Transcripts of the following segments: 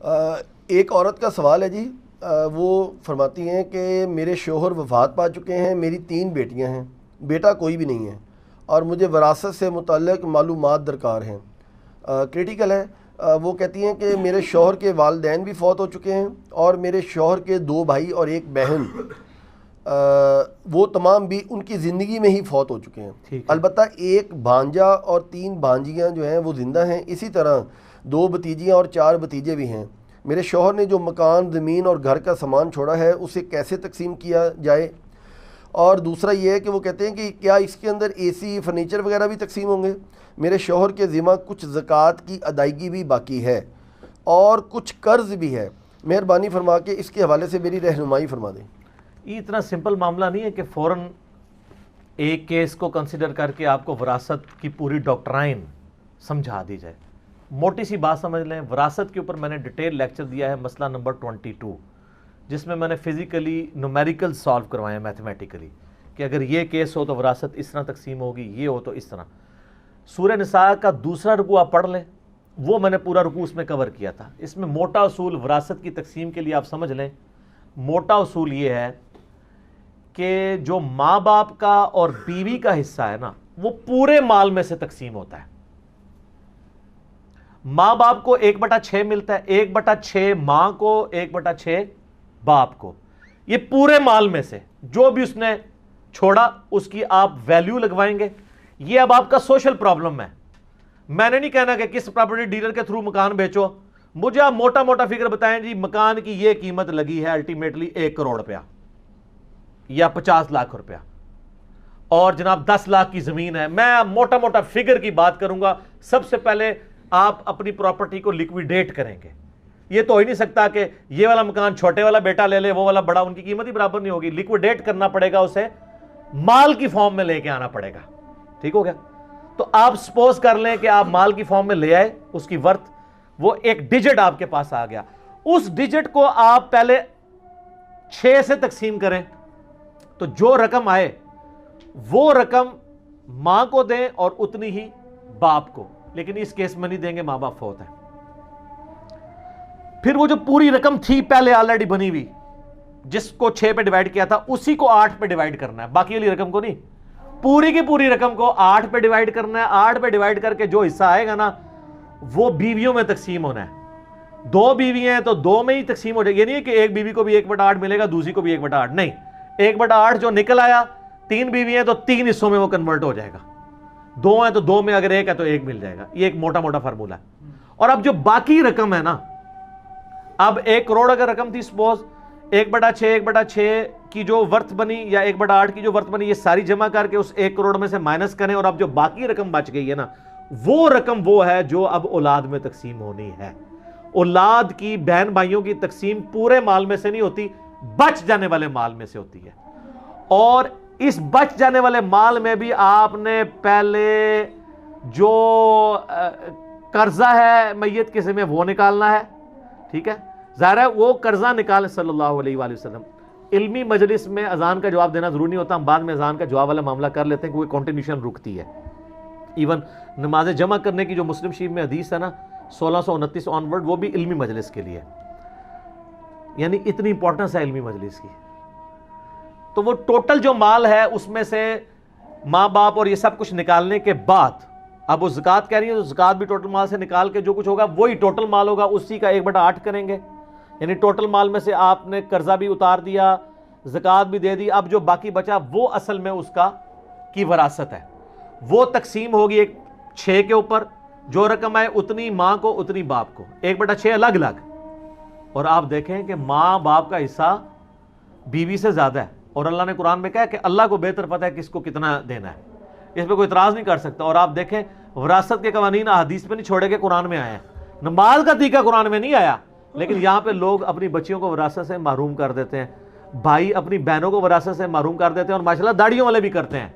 ایک عورت کا سوال ہے جی، وہ فرماتی ہیں کہ میرے شوہر وفات پا چکے ہیں، میری 3 بیٹیاں ہیں، بیٹا کوئی بھی نہیں ہے، اور مجھے وراثت سے متعلق معلومات درکار ہیں۔ کریٹیکل ہے۔ وہ کہتی ہیں کہ میرے شوہر کے والدین بھی فوت ہو چکے ہیں، اور میرے شوہر کے 2 بھائی اور 1 بہن، وہ تمام بھی ان کی زندگی میں ہی فوت ہو چکے ہیں۔ البتہ 1 بھانجا اور 3 بھانجیاں جو ہیں وہ زندہ ہیں، اسی طرح 2 بھتیجیاں اور 4 بھتیجے بھی ہیں۔ میرے شوہر نے جو مکان، زمین اور گھر کا سامان چھوڑا ہے اسے کیسے تقسیم کیا جائے؟ اور دوسرا یہ ہے کہ وہ کہتے ہیں کہ کیا اس کے اندر اے سی، فرنیچر وغیرہ بھی تقسیم ہوں گے؟ میرے شوہر کے ذمہ کچھ زکوٰۃ کی ادائیگی بھی باقی ہے اور کچھ قرض بھی ہے، مہربانی فرما کے اس کے حوالے سے میری رہنمائی فرما دیں۔ یہ اتنا سمپل معاملہ نہیں ہے کہ فوراً ایک کیس کو کنسیڈر کر کے آپ کو وراثت کی پوری ڈاکٹرائن سمجھا دی جائے۔ موٹی سی بات سمجھ لیں، وراثت کے اوپر میں نے ڈیٹیل لیکچر دیا ہے، مسئلہ نمبر 22، جس میں نے فزیکلی نومیریکل سالو کروائے ہیں، میتھمیٹیکلی، کہ اگر یہ کیس ہو تو وراثت اس طرح تقسیم ہوگی، یہ ہو تو اس طرح۔ سورہ نساء کا 2 رکوع آپ پڑھ لیں، وہ میں نے پورا رکوع اس میں کور کیا تھا۔ اس میں موٹا اصول وراثت کی تقسیم کے لیے آپ سمجھ لیں، موٹا اصول یہ ہے کہ جو ماں باپ کا اور بیوی کا حصہ ہے نا، وہ پورے مال میں سے تقسیم ہوتا ہے۔ ماں باپ کو 1/6 ملتا ہے، 1/6 ماں کو، 1/6 باپ کو۔ یہ پورے مال میں سے جو بھی اس نے چھوڑا اس کی آپ ویلیو لگوائیں گے۔ یہ اب آپ کا سوشل پرابلم ہے۔ میں نے نہیں کہنا کہ کس پراپرٹی ڈیلر کے تھرو مکان بیچو، مجھے آپ موٹا موٹا فگر بتائیں جی مکان کی یہ قیمت لگی ہے الٹیمیٹلی 1 کروڑ روپیہ یا 50 لاکھ روپیہ، اور جناب 10 لاکھ کی زمین ہے۔ میں موٹا موٹا فگر کی بات کروں گا۔ سب سے پہلے آپ اپنی پراپرٹی کو لیکویڈیٹ کریں گے۔ یہ تو ہو ہی نہیں سکتا کہ یہ والا مکان چھوٹے والا بیٹا لے لے، وہ والا بڑا، ان کی قیمت ہی برابر نہیں ہوگی۔ لیکویڈیٹ کرنا پڑے گا، اسے مال کی فارم میں لے کے آنا پڑے گا۔ ٹھیک ہو گیا؟ تو آپ سپوز کر لیں کہ آپ مال کی فارم میں لے آئے، اس کی ورتھ، وہ ایک ڈیجٹ آپ کے پاس آ گیا۔ اس ڈیجٹ کو آپ پہلے 6 سے تقسیم کریں، تو جو رقم آئے وہ رقم ماں کو دیں اور اتنی ہی باپ کو، لیکن اس کیس میں نہیں دیں گے، ماں باپ فوت ہیں۔ پھر وہ جو پوری رقم تھی پہلے آلریڈی بنی ہوئی، جس کو 6 پہ ڈیوائیڈ کیا تھا، اسی کو 8 پہ ڈیوائیڈ کرنا ہے، باقی والی رقم کو نہیں، پوری کی پوری رقم کو 8 پہ ڈیوائیڈ کرنا ہے۔ 8 پہ ڈیوائیڈ کر کے جو حصہ آئے گا نا، وہ بیویوں میں تقسیم ہونا ہے۔ 2 بیویاں ہیں تو 2 میں ہی تقسیم ہو جائے گی۔ یہ نہیں ہے کہ ایک بیوی کو بھی 1/8 ملے گا، دوسری کو بھی 1/8، نہیں، 1/8 جو نکل آیا، 3 بیوی ہیں تو 3 حصوں میں وہ کنورٹ ہو جائے گا۔ 2 ہیں تو 2 میں، اگر 1 ہے تو 1 مل جائے گا۔ یہ ایک موٹا موٹا فارمولہ ہے۔ اور اب جو باقی رقم ہے نا، اب 1 کروڑ اگر رقم تھی، سپوز 1/6 کی جو ورتھ بنی یا 1/8 کی جو ورتھ بنی، یہ ساری جمع کر کے اس 1 کروڑ میں سے مائنس کریں، اور اب جو باقی رقم بچ گئی ہے نا، وہ رقم وہ ہے جو اب اولاد میں تقسیم ہونی ہے۔ اولاد کی، بہن بھائیوں کی تقسیم پورے مال میں سے نہیں ہوتی، بچ جانے والے مال میں سے ہوتی ہے۔ اور اس بچ جانے والے مال میں بھی آپ نے پہلے جو قرضہ ہے میت کے ذمہ وہ نکالنا ہے۔ ٹھیک ہے؟ ظاہر ہے وہ قرضہ نکالیں صلی اللہ علیہ وآلہ وسلم۔ علمی مجلس میں اذان کا جواب دینا ضروری نہیں ہوتا، ہم بعد میں اذان کا جواب والا معاملہ کر لیتے ہیں، کیونکہ کنٹینیوشن رکتی ہے۔ ایون نماز جمع کرنے کی جو مسلم شریف میں حدیث ہے نا 1629 آنورڈ، وہ بھی علمی مجلس کے لیے، یعنی اتنی امپورٹنس ہے علمی مجلس کی۔ تو وہ ٹوٹل جو مال ہے اس میں سے ماں باپ اور یہ سب کچھ نکالنے کے بعد، اب وہ زکوٰۃ کہہ رہی ہے تو زکوٰۃ بھی ٹوٹل مال سے نکال کے جو کچھ ہوگا وہی ٹوٹل مال ہوگا، اسی کا 1/8 کریں گے، یعنی ٹوٹل مال میں سے آپ نے قرضہ بھی اتار دیا، زکوٰۃ بھی دے دی، اب جو باقی بچا وہ اصل میں اس کی وراثت ہے۔ وہ تقسیم ہوگی 6 کے اوپر، جو رقم ہے اتنی ماں کو اتنی باپ کو، 1/6 الگ الگ۔ اور آپ دیکھیں کہ ماں باپ کا حصہ بیوی سے زیادہ ہے، اور اللہ نے قرآن میں کہا کہ اللہ کو بہتر پتہ ہے کس کو کتنا دینا ہے، اس پہ کوئی اعتراض نہیں کر سکتا۔ اور آپ دیکھیں وراثت کے قوانین احادیث پہ نہیں چھوڑے کے قرآن میں آئے ہیں، نماز کا طریقہ قرآن میں نہیں آیا، لیکن یہاں پہ لوگ اپنی بچیوں کو وراثت سے محروم کر دیتے ہیں، بھائی اپنی بہنوں کو وراثت سے محروم کر دیتے ہیں، اور ماشاءاللہ داڑھیوں والے بھی کرتے ہیں،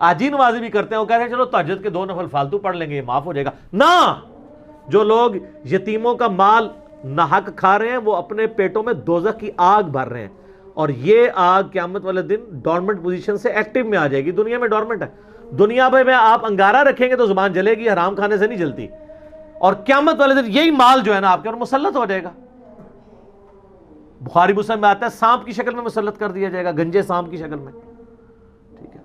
آجی نمازی بھی کرتے ہیں، وہ کہتے ہیں چلو تہجد کے 2 نفل فالتو پڑھ لیں گے، یہ معاف ہو جائے گا۔ نہ، جو لوگ یتیموں کا مال ناحق کھا رہے ہیں وہ اپنے پیٹوں میں دوزخ کی آگ بھر رہے ہیں، اور یہ آگ قیامت والے دن ڈورمنٹ پوزیشن سے ایکٹیو میں آ جائے گی۔ دنیا میں ڈورمنٹ ہے، دنیا میں آپ انگارہ رکھیں گے تو زبان جلے گی، حرام کھانے سے نہیں جلتی، اور قیامت والے دن یہی مال جو ہے نا آپ کے اور مسلط ہو جائے گا۔ بخاری مسلم میں آتا ہے سانپ کی شکل میں مسلط کر دیا جائے گا، گنجے سانپ کی شکل میں، ٹھیک ہے۔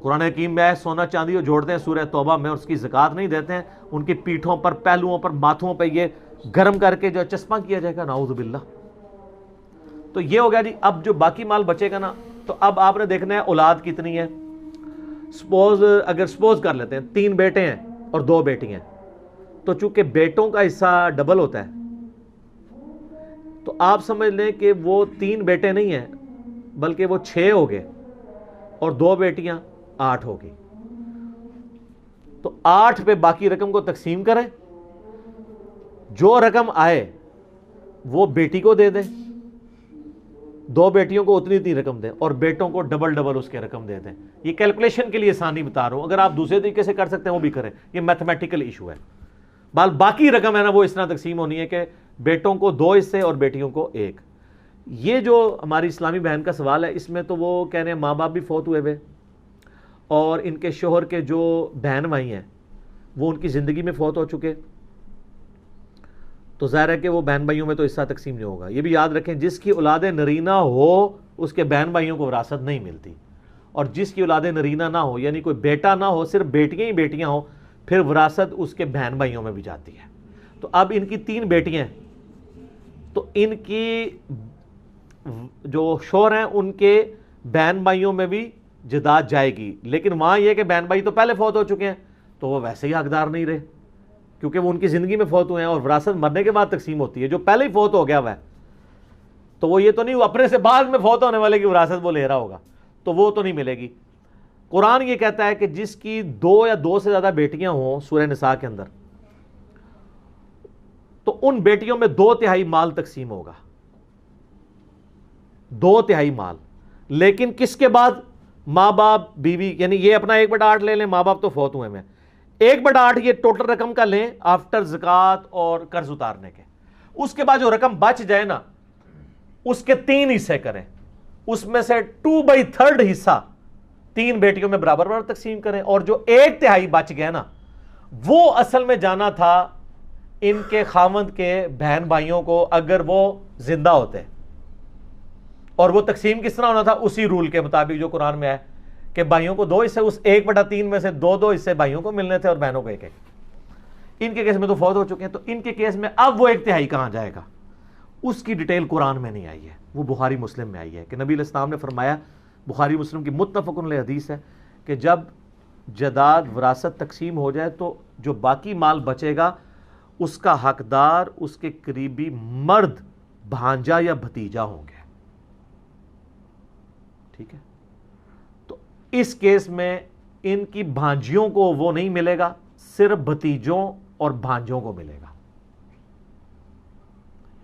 قرآن حکیم میں سونا چاندی جو جوڑتے ہیں سورہ توبہ میں، اور اس کی زکوٰۃ نہیں دیتے ہیں، ان کی پیٹھوں پر، پہلوؤں پر، ماتھوں پہ یہ گرم کر کے جو چسپاں کیا جائے گا، نعوذ باللہ۔ تو یہ ہو گیا جی۔ اب جو باقی مال بچے گا نا، تو اب آپ نے دیکھنا ہے اولاد کتنی ہے۔ اگر سپوز کر لیتے ہیں 3 بیٹے ہیں اور 2 بیٹی ہیں، تو چونکہ بیٹوں کا حصہ ڈبل ہوتا ہے، تو آپ سمجھ لیں کہ وہ 3 بیٹے نہیں ہیں بلکہ وہ 6 ہو گئے، اور 2 بیٹیاں 8 ہو گئی۔ تو 8 پہ باقی رقم کو تقسیم کریں، جو رقم آئے وہ بیٹی کو دے دیں، 2 بیٹیوں کو اتنی رقم دیں، اور بیٹوں کو ڈبل اس کے رقم دے دیں۔ یہ کیلکولیشن کے لیے آسانی بتا رہا ہوں، اگر آپ دوسرے طریقے سے کر سکتے ہیں وہ بھی کریں، یہ میتھمیٹیکل ایشو ہے۔ باقی رقم ہے نا وہ اس طرح تقسیم ہونی ہے کہ بیٹوں کو 2 حصے اور بیٹیوں کو 1۔ یہ جو ہماری اسلامی بہن کا سوال ہے، اس میں تو وہ کہہ رہے ہیں ماں باپ بھی فوت ہوئے ہوئے، اور ان کے شوہر کے جو بہن بھائی ہیں وہ ان کی زندگی میں فوت ہو چکے، تو ظاہر ہے کہ وہ بہن بھائیوں میں تو حصہ تقسیم نہیں ہوگا۔ یہ بھی یاد رکھیں، جس کی اولاد نرینہ ہو اس کے بہن بھائیوں کو وراثت نہیں ملتی، اور جس کی اولاد نرینہ نہ ہو، یعنی کوئی بیٹا نہ ہو، صرف بیٹیاں ہی بیٹیاں ہوں، پھر وراثت اس کے بہن بھائیوں میں بھی جاتی ہے۔ تو اب ان کی 3 بیٹیاں ہیں، تو ان کی جو شوہر ہیں ان کے بہن بھائیوں میں بھی جداد جائے گی، لیکن وہاں یہ کہ بہن بھائی تو پہلے فوت ہو چکے ہیں، تو وہ ویسے ہی حقدار نہیں رہے، کیونکہ وہ ان کی زندگی میں فوت ہوئے ہیں، اور وراثت مرنے کے بعد تقسیم ہوتی ہے۔ جو پہلے ہی فوت ہو گیا ہوا ہے، تو وہ یہ تو نہیں وہ اپنے سے بعد میں فوت ہونے والے کی وراثت وہ لے رہا ہوگا، تو وہ تو نہیں ملے گی۔ قرآن یہ کہتا ہے کہ جس کی 2 یا 2 سے زیادہ بیٹیاں ہوں سورہ نساء کے اندر، تو ان بیٹیوں میں 2/3 مال تقسیم ہوگا، 2/3 مال۔ لیکن کس کے بعد؟ ماں باپ، بیوی، یعنی یہ اپنا 1/8 لے لیں، ماں باپ تو فوت ہوئے ہیں، 1/8 یہ ٹوٹل رقم کا لیں آفٹر زکوٰۃ اور قرض اتارنے کے۔ اس کے بعد جو رقم بچ جائے نا، اس کے 3 حصے کریں، اس میں سے 2/3 حصہ 3 بیٹیوں میں برابر برابر تقسیم کریں، اور جو 1/3 بچ گیا نا، وہ اصل میں جانا تھا ان کے خاوند کے بہن بھائیوں کو اگر وہ زندہ ہوتے، اور وہ تقسیم کس طرح ہونا تھا؟ اسی رول کے مطابق جو قرآن میں ہے کہ بھائیوں کو 2 حصے، اس 1/3 میں سے 2 حصے بھائیوں کو ملنے تھے اور بہنوں کو 1۔ ان کے کیس میں تو فوت ہو چکے ہیں، تو ان کے کیس میں اب وہ 1/3 کہاں جائے گا؟ اس کی ڈیٹیل قرآن میں نہیں آئی ہے، وہ بخاری مسلم میں آئی ہے کہ نبی علیہ السلام نے فرمایا، بخاری مسلم کی متفق علیہ حدیث ہے، کہ جب جداد وراثت تقسیم ہو جائے تو جو باقی مال بچے گا اس کا حقدار اس کے قریبی مرد بھانجا یا بھتیجا ہوں گے، ٹھیک ہے؟ تو اس کیس میں ان کی بھانجیوں کو وہ نہیں ملے گا، صرف بھتیجوں اور بھانجوں کو ملے گا۔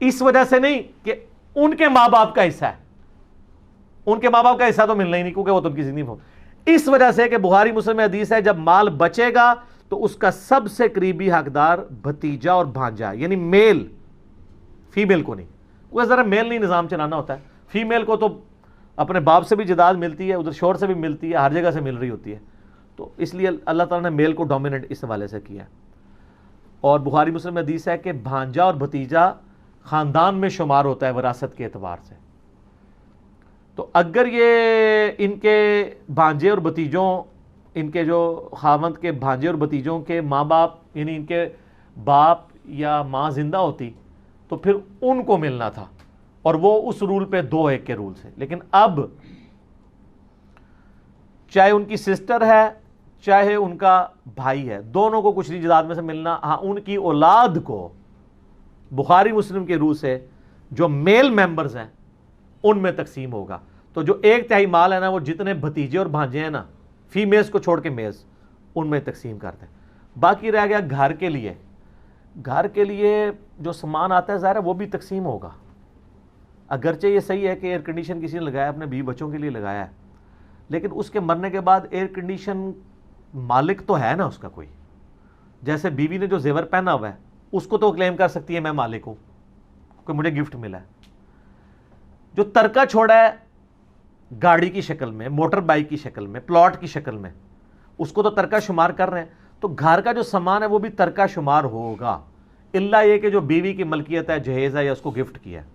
اس وجہ سے نہیں کہ ان کے ماں باپ کا حصہ ہے، ان کے ماں باپ کا حصہ تو ملنا ہی نہیں کیونکہ وہ تو ان کی زندگی میں، اس وجہ سے کہ بخاری مسلم میں حدیث ہے جب مال بچے گا تو اس کا سب سے قریبی حقدار بھتیجا اور بھانجا، یعنی میل، فیمیل کو نہیں۔ کوئی ذرا میل نہیں نظام چلانا ہوتا ہے، فیمیل کو تو اپنے باپ سے بھی جداد ملتی ہے، ادھر شوہر سے بھی ملتی ہے، ہر جگہ سے مل رہی ہوتی ہے، تو اس لیے اللہ تعالیٰ نے میل کو ڈومیننٹ اس حوالے سے کیا ہے۔ اور بخاری مسلم میں حدیث ہے کہ بھانجا اور بھتیجا خاندان میں شمار ہوتا ہے وراثت کے اعتبار سے، تو اگر یہ ان کے بھانجے اور بھتیجوں، ان کے جو خاوند کے بھانجے اور بھتیجوں کے ماں باپ، یعنی ان کے باپ یا ماں زندہ ہوتی تو پھر ان کو ملنا تھا، اور وہ اس رول پہ 2-1 کے رول سے۔ لیکن اب چاہے ان کی سسٹر ہے چاہے ان کا بھائی ہے، دونوں کو کچھ نہیں جداد میں سے ملنا، ہاں ان کی اولاد کو بخاری مسلم کے روح سے جو میل ممبرز ہیں ان میں تقسیم ہوگا۔ تو جو 1/3 مال ہے نا، وہ جتنے بھتیجے اور بھانجے ہیں نا، فیمیلز کو چھوڑ کے میلز، ان میں تقسیم کرتے ہیں۔ باقی رہ گیا گھر کے لیے، گھر کے لیے جو سامان آتا ہے ظاہر ہے وہ بھی تقسیم ہوگا۔ اگرچہ یہ صحیح ہے کہ ایئر کنڈیشن کسی نے لگایا، اپنے بیوی بچوں کے لیے لگایا ہے، لیکن اس کے مرنے کے بعد ایئر کنڈیشن مالک تو ہے نا اس کا کوئی، جیسے بیوی نے جو زیور پہنا ہوا ہے اس کو تو کلیم کر سکتی ہے میں مالک ہوں کہ مجھے گفٹ ملا ہے۔ جو ترکہ چھوڑا ہے گاڑی کی شکل میں، موٹر بائک کی شکل میں، پلاٹ کی شکل میں، اس کو تو ترکہ شمار کر رہے ہیں، تو گھر کا جو سامان ہے وہ بھی ترکہ شمار ہوگا، الا یہ کہ جو بیوی کی ملکیت ہے، جہیز ہے یا اس کو گفٹ کیا ہے۔